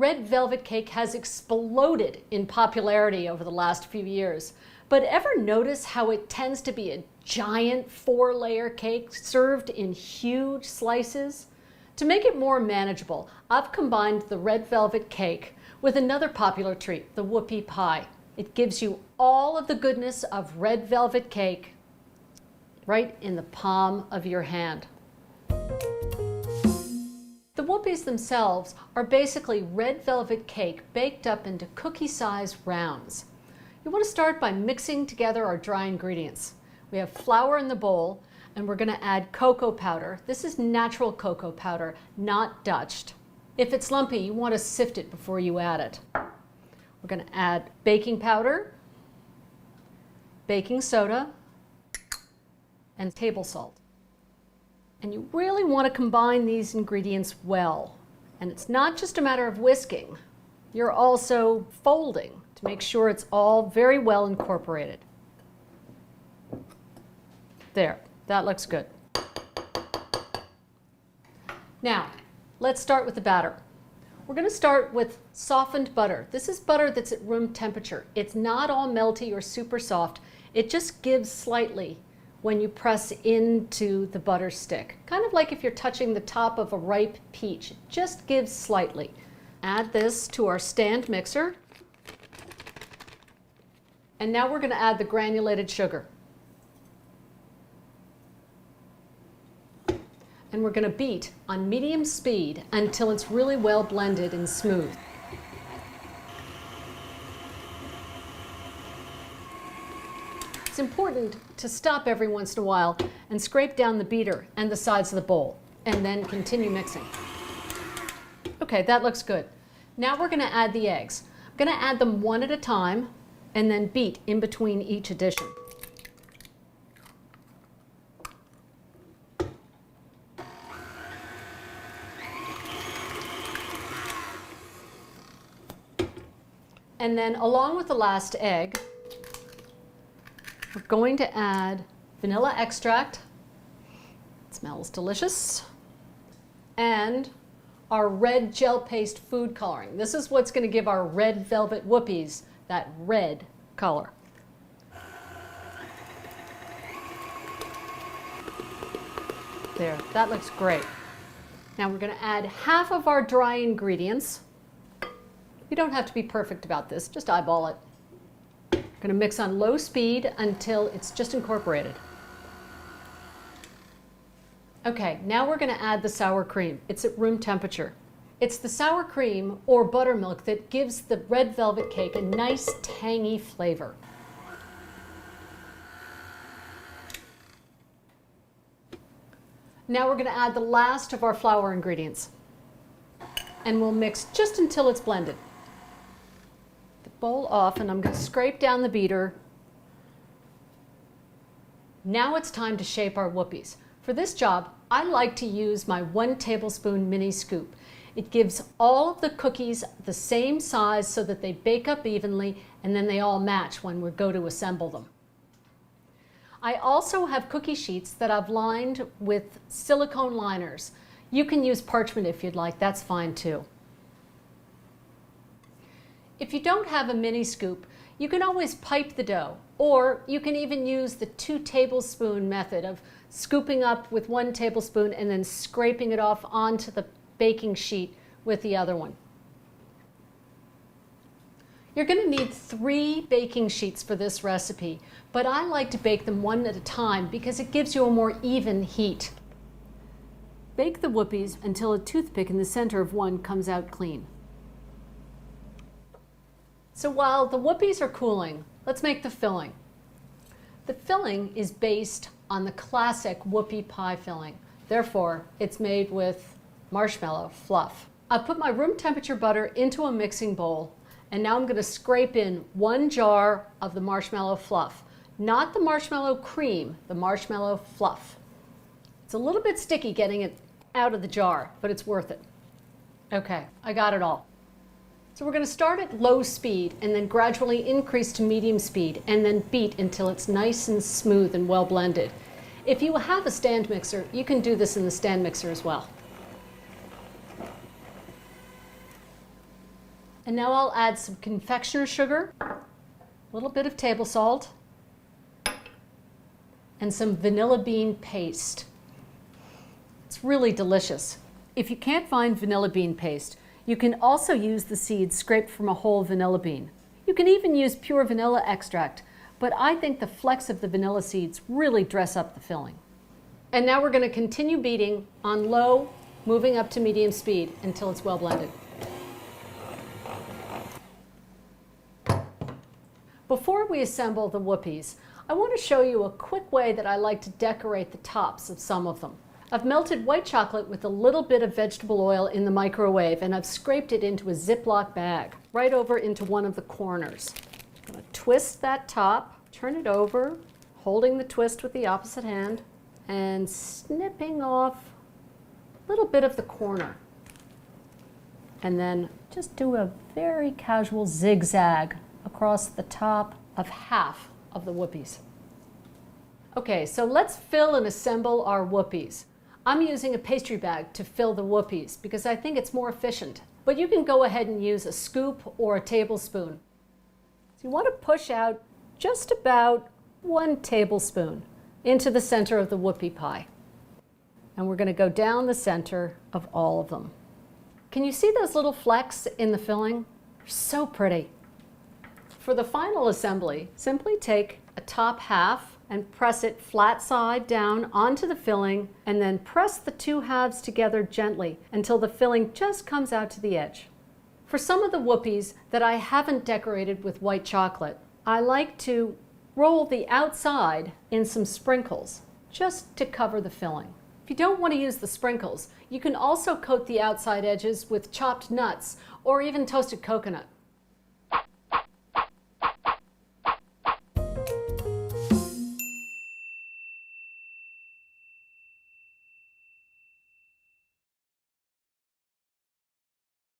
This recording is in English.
Red velvet cake has exploded in popularity over the last few years. But ever notice how it tends to be a giant 4-layer cake served in huge slices? To make it more manageable, I've combined the red velvet cake with another popular treat, the whoopie pie. It gives you all of the goodness of red velvet cake right in the palm of your hand. The whoopies themselves are basically red velvet cake baked up into cookie-sized rounds. You want to start by mixing together our dry ingredients. We have flour in the bowl, and we're going to add cocoa powder. This is natural cocoa powder, not Dutched. If it's lumpy, you want to sift it before you add it. We're going to add baking powder, baking soda, and table salt. And you really want to combine these ingredients well. And it's not just a matter of whisking. You're also folding to make sure it's all very well incorporated. There, that looks good. Now, let's start with the batter. We're going to start with softened butter. This is butter that's at room temperature. It's not all melty or super soft. It just gives slightly when you press into the butter stick. Kind of like if you're touching the top of a ripe peach. It just gives slightly. Add this to our stand mixer. And now we're going to add the granulated sugar. And we're going to beat on medium speed until it's really well blended and smooth. It's important to stop every once in a while and scrape down the beater and the sides of the bowl, and then continue mixing. Okay, that looks good. Now we're going to add the eggs. I'm going to add them one at a time and then beat in between each addition. And then along with the last egg, we're going to add vanilla extract. It smells delicious. And our red gel paste food coloring. This is what's going to give our red velvet whoopies that red color. There, that looks great. Now we're going to add half of our dry ingredients. You don't have to be perfect about this, just eyeball it. Going to mix on low speed until it's just incorporated. Okay, now we're going to add the sour cream. It's at room temperature. It's the sour cream or buttermilk that gives the red velvet cake a nice tangy flavor. Now we're going to add the last of our flour ingredients. And we'll mix just until it's blended. Bowl off, and I'm going to scrape down the beater. Now it's time to shape our whoopies. For this job, I like to use my 1 tablespoon mini scoop. It gives all of the cookies the same size so that they bake up evenly and then they all match when we go to assemble them. I also have cookie sheets that I've lined with silicone liners. You can use parchment if you'd like, that's fine too. If you don't have a mini scoop, you can always pipe the dough, or you can even use the 2 tablespoon method of scooping up with 1 tablespoon and then scraping it off onto the baking sheet with the other one. You're going to need 3 baking sheets for this recipe, but I like to bake them one at a time because it gives you a more even heat. Bake the whoopies until a toothpick in the center of one comes out clean. So while the whoopies are cooling, let's make the filling. The filling is based on the classic whoopie pie filling. Therefore, it's made with marshmallow fluff. I put my room temperature butter into a mixing bowl, and now I'm going to scrape in 1 jar of the marshmallow fluff. Not the marshmallow cream, the marshmallow fluff. It's a little bit sticky getting it out of the jar, but it's worth it. Okay, I got it all. So we're going to start at low speed and then gradually increase to medium speed and then beat until it's nice and smooth and well blended. If you have a stand mixer, you can do this in the stand mixer as well. And now I'll add some confectioner's sugar, a little bit of table salt, and some vanilla bean paste. It's really delicious. If you can't find vanilla bean paste, you can also use the seeds scraped from a whole vanilla bean. You can even use pure vanilla extract, but I think the flecks of the vanilla seeds really dress up the filling. And now we're going to continue beating on low, moving up to medium speed until it's well blended. Before we assemble the whoopies, I want to show you a quick way that I like to decorate the tops of some of them. I've melted white chocolate with a little bit of vegetable oil in the microwave, and I've scraped it into a Ziploc bag, right over into one of the corners. I'm going to twist that top, turn it over, holding the twist with the opposite hand, and snipping off a little bit of the corner. And then just do a very casual zigzag across the top of half of the whoopies. Okay, so let's fill and assemble our whoopies. I'm using a pastry bag to fill the whoopies because I think it's more efficient. But you can go ahead and use a scoop or a tablespoon. So you want to push out just about 1 tablespoon into the center of the whoopie pie. And we're going to go down the center of all of them. Can you see those little flecks in the filling? They're so pretty. For the final assembly, simply take a top half and press it flat side down onto the filling, and then press the 2 halves together gently until the filling just comes out to the edge. For some of the whoopies that I haven't decorated with white chocolate, I like to roll the outside in some sprinkles just to cover the filling. If you don't want to use the sprinkles, you can also coat the outside edges with chopped nuts or even toasted coconut.